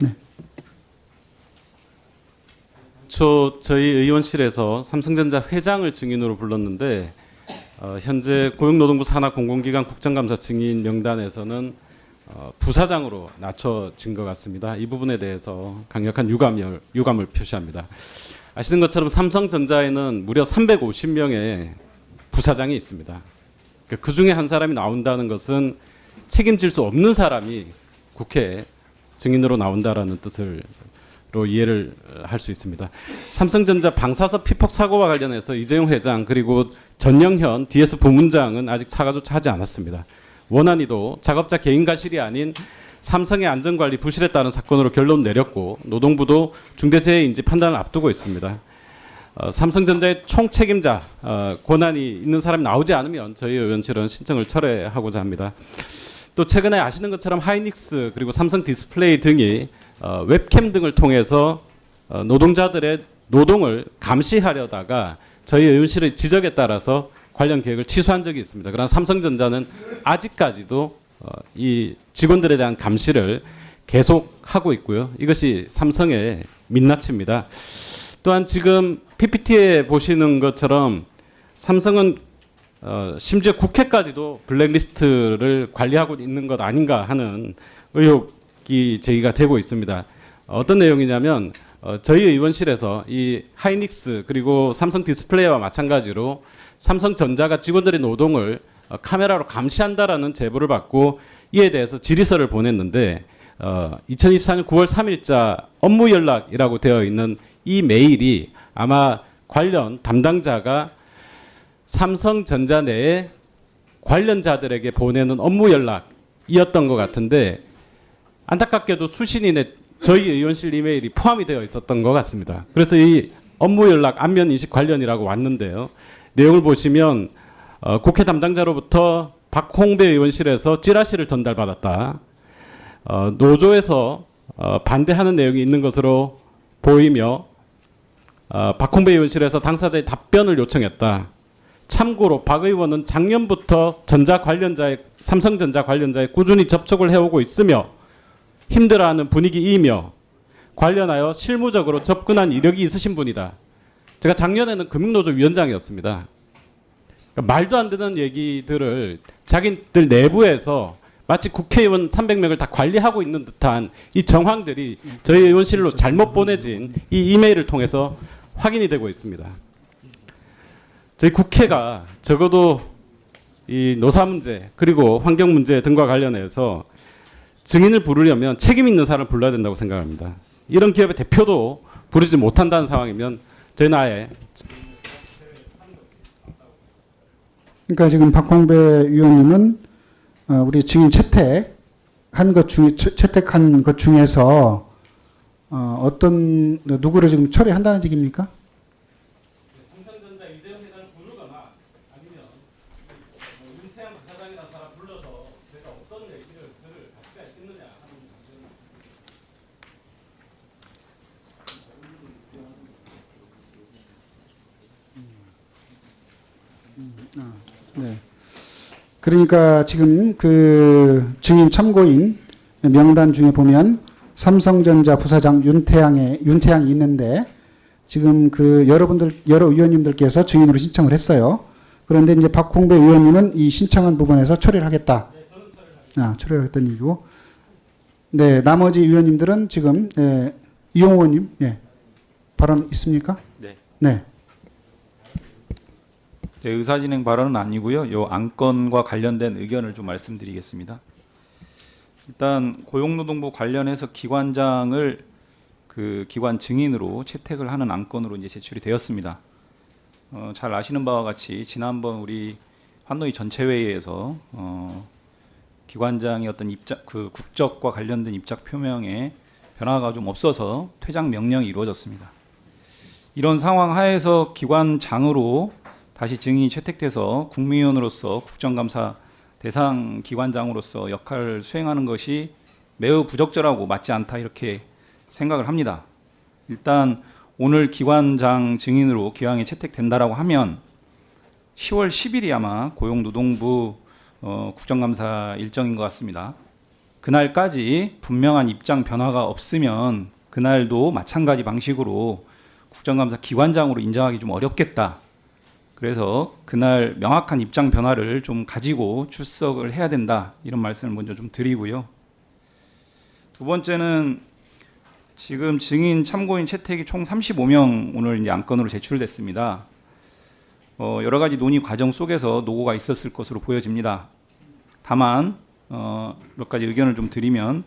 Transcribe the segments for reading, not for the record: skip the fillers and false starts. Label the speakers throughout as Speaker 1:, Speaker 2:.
Speaker 1: 네.
Speaker 2: 저희 의원실에서 삼성전자 회장을 증인으로 불렀는데 현재 고용노동부 산하공공기관 국정감사 증인 명단에서는 부사장으로 낮춰진 것 같습니다. 이 부분에 대해서 강력한 유감을 표시합니다. 아시는 것처럼 삼성전자에는 무려 350명의 부사장이 있습니다. 그 중에 한 사람이 나온다는 것은 책임질 수 없는 사람이 국회에 증인으로 나온다라는 뜻으로 이해를 할 수 있습니다. 삼성전자 방사선 피폭 사고와 관련해서 이재용 회장 그리고 전영현 DS 부문장은 아직 사과조차 하지 않았습니다. 원안위도 작업자 개인 과실이 아닌 삼성의 안전관리 부실에 따른 사건으로 결론 내렸고 노동부도 중대재해인지 판단을 앞두고 있습니다. 삼성전자의 총책임자 권한이 있는 사람이 나오지 않으면 저희 의원실은 신청을 철회하고자 합니다. 또 최근에 아시는 것처럼 하이닉스 그리고 삼성 디스플레이 등이 웹캠 등을 통해서 노동자들의 노동을 감시하려다가 저희 의원실의 지적에 따라서 관련 계획을 취소한 적이 있습니다. 그러나 삼성전자는 아직까지도 이 직원들에 대한 감시를 계속하고 있고요. 이것이 삼성의 민낯입니다. 또한 지금 PPT에 보시는 것처럼 삼성은 심지어 국회까지도 블랙리스트를 관리하고 있는 것 아닌가 하는 의혹이 제기가 되고 있습니다. 어떤 내용이냐면 저희 의원실에서 이 하이닉스 그리고 삼성 디스플레이와 마찬가지로 삼성전자가 직원들의 노동을 카메라로 감시한다라는 제보를 받고 이에 대해서 질의서를 보냈는데 2024년 9월 3일자 업무 연락이라고 되어 있는 이 메일이 아마 관련 담당자가 삼성전자 내에 관련자들에게 보내는 업무 연락이었던 것 같은데 안타깝게도 수신인의 저희 의원실 이메일이 포함이 되어 있었던 것 같습니다. 그래서 이 업무 연락 안면 인식 관련이라고 왔는데요. 내용을 보시면 국회 담당자로부터 박홍배 의원실에서 찌라시를 전달받았다. 노조에서 반대하는 내용이 있는 것으로 보이며 박홍배 의원실에서 당사자의 답변을 요청했다. 참고로 박 의원은 작년부터 삼성전자 관련자에 꾸준히 접촉을 해오고 있으며 힘들어하는 분위기이며 관련하여 실무적으로 접근한 이력이 있으신 분이다. 제가 작년에는 금융노조 위원장이었습니다. 그러니까 말도 안 되는 얘기들을 자기들 내부에서 마치 국회의원 300명을 다 관리하고 있는 듯한 이 정황들이 저희 의원실로 잘못 보내진 이 이메일을 통해서 확인이 되고 있습니다. 저희 국회가 적어도 이 노사 문제 그리고 환경 문제 등과 관련해서 증인을 부르려면 책임 있는 사람을 불러야 된다고 생각합니다. 이런 기업의 대표도 부르지 못한다는 상황이면 저희는 아예
Speaker 1: 그러니까 지금 박홍배 의원님은 우리 증인 채택한 것 중에서 어떤 누구를 지금 처리한다는 얘기입니까?
Speaker 2: 삼성전자 이재용 회장을 부르거나 아니면 윤태양 부사장이라는 사람 불러서 제가 어떤 얘기를 들을 가치가 있겠느냐 하는
Speaker 1: 문제입니다. 네. 그러니까 지금 그 증인 참고인 명단 중에 보면 삼성전자 부사장 윤태양이 있는데 지금 그 여러 의원님들께서 증인으로 신청을 했어요. 그런데 이제 박홍배 의원님은 이 신청한 부분에서 처리를 하겠다.
Speaker 2: 네, 저는 처리를 하겠습니다.
Speaker 1: 처리를 하겠다는 얘기고. 네, 나머지 의원님들은 지금 이용호 의원님, 발언 있습니까?
Speaker 3: 네.
Speaker 1: 네.
Speaker 3: 제 의사진행 발언은 아니고요. 이 안건과 관련된 의견을 좀 말씀드리겠습니다. 일단 고용노동부 관련해서 기관장을 그 기관 증인으로 채택을 하는 안건으로 이제 제출이 되었습니다. 잘 아시는 바와 같이 지난번 우리 환노위 전체 회의에서 기관장의 어떤 그 국적과 관련된 입장 표명에 변화가 좀 없어서 퇴장 명령이 이루어졌습니다. 이런 상황 하에서 기관장으로 다시 증인이 채택돼서 국민의원으로서 국정감사 대상 기관장으로서 역할을 수행하는 것이 매우 부적절하고 맞지 않다 이렇게 생각을 합니다. 일단 오늘 기관장 증인으로 기왕에 채택된다라고 하면 10월 10일이 아마 고용노동부 국정감사 일정인 것 같습니다. 그날까지 분명한 입장 변화가 없으면 그날도 마찬가지 방식으로 국정감사 기관장으로 인정하기 좀 어렵겠다. 그래서 그날 명확한 입장 변화를 좀 가지고 출석을 해야 된다. 이런 말씀을 먼저 좀 드리고요. 두 번째는 지금 증인 참고인 채택이 총 35명 오늘 이제 안건으로 제출됐습니다. 여러 가지 논의 과정 속에서 노고가 있었을 것으로 보여집니다. 다만 몇 가지 의견을 좀 드리면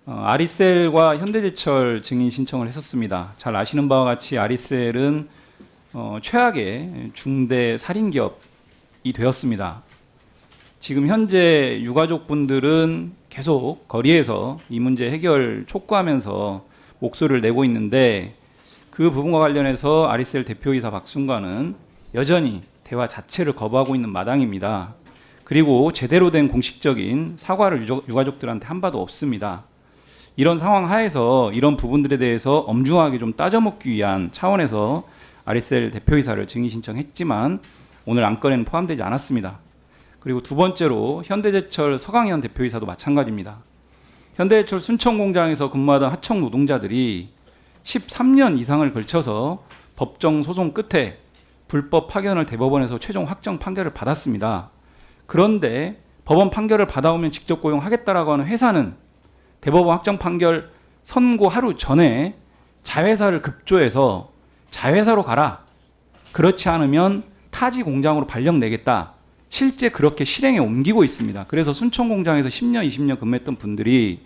Speaker 3: 아리셀과 현대제철 증인 신청을 했었습니다. 잘 아시는 바와 같이 아리셀은 최악의 중대 살인기업이 되었습니다. 지금 현재 유가족분들은 계속 거리에서 이 문제 해결 촉구하면서 목소리를 내고 있는데 그 부분과 관련해서 아리셀 대표이사 박순관은 여전히 대화 자체를 거부하고 있는 마당입니다. 그리고 제대로 된 공식적인 사과를 유가족들한테 한 바도 없습니다. 이런 상황 하에서 이런 부분들에 대해서 엄중하게 좀 따져먹기 위한 차원에서 아리셀 대표이사를 증인 신청했지만 오늘 안건에는 포함되지 않았습니다. 그리고 두 번째로 현대제철 서강현 대표이사도 마찬가지입니다. 현대제철 순천공장에서 근무하던 하청 노동자들이 13년 이상을 걸쳐서 법정 소송 끝에 불법 파견을 대법원에서 최종 확정 판결을 받았습니다. 그런데 법원 판결을 받아오면 직접 고용하겠다라고 하는 회사는 대법원 확정 판결 선고 하루 전에 자회사를 급조해서 자회사로 가라. 그렇지 않으면 타지 공장으로 발령내겠다. 실제 그렇게 실행에 옮기고 있습니다. 그래서 순천공장에서 10년, 20년 근무했던 분들이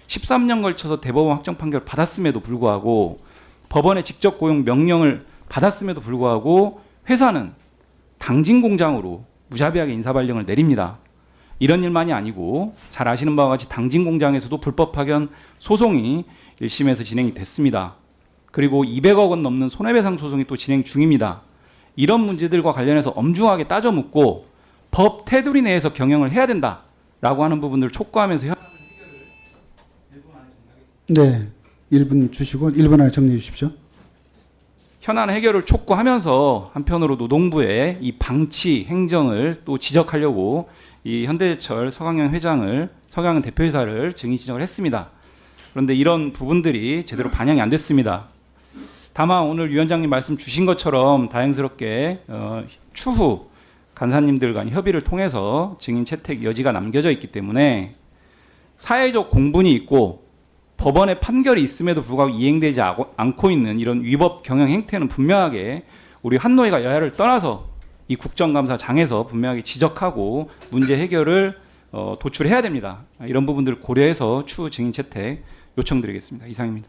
Speaker 3: 13년 걸쳐서 대법원 확정 판결을 받았음에도 불구하고 법원의 직접 고용 명령을 받았음에도 불구하고 회사는 당진 공장으로 무자비하게 인사발령을 내립니다. 이런 일만이 아니고 잘 아시는 바와 같이 당진 공장에서도 불법 파견 소송이 1심에서 진행이 됐습니다. 그리고 200억 원 넘는 손해배상 소송이 또 진행 중입니다. 이런 문제들과 관련해서 엄중하게 따져 묻고 법 테두리 내에서 경영을 해야 된다라고 하는 부분들을 촉구하면서
Speaker 1: 네, 1분 주시고 1분 안에 정리해 주십시오.
Speaker 3: 현안 해결을 촉구하면서 한편으로 노동부의 이 방치 행정을 또 지적하려고 이 현대제철 서강현 대표이사를 증인 신청을 했습니다. 그런데 이런 부분들이 제대로 반영이 안 됐습니다. 다만 오늘 위원장님 말씀 주신 것처럼 다행스럽게 추후 간사님들 간 협의를 통해서 증인 채택 여지가 남겨져 있기 때문에 사회적 공분이 있고 법원의 판결이 있음에도 불구하고 이행되지 않고 있는 이런 위법 경영 행태는 분명하게 우리 한노회가 여야를 떠나서 이 국정감사장에서 분명하게 지적하고 문제 해결을 도출해야 됩니다. 이런 부분들을 고려해서 추후 증인 채택 요청드리겠습니다. 이상입니다.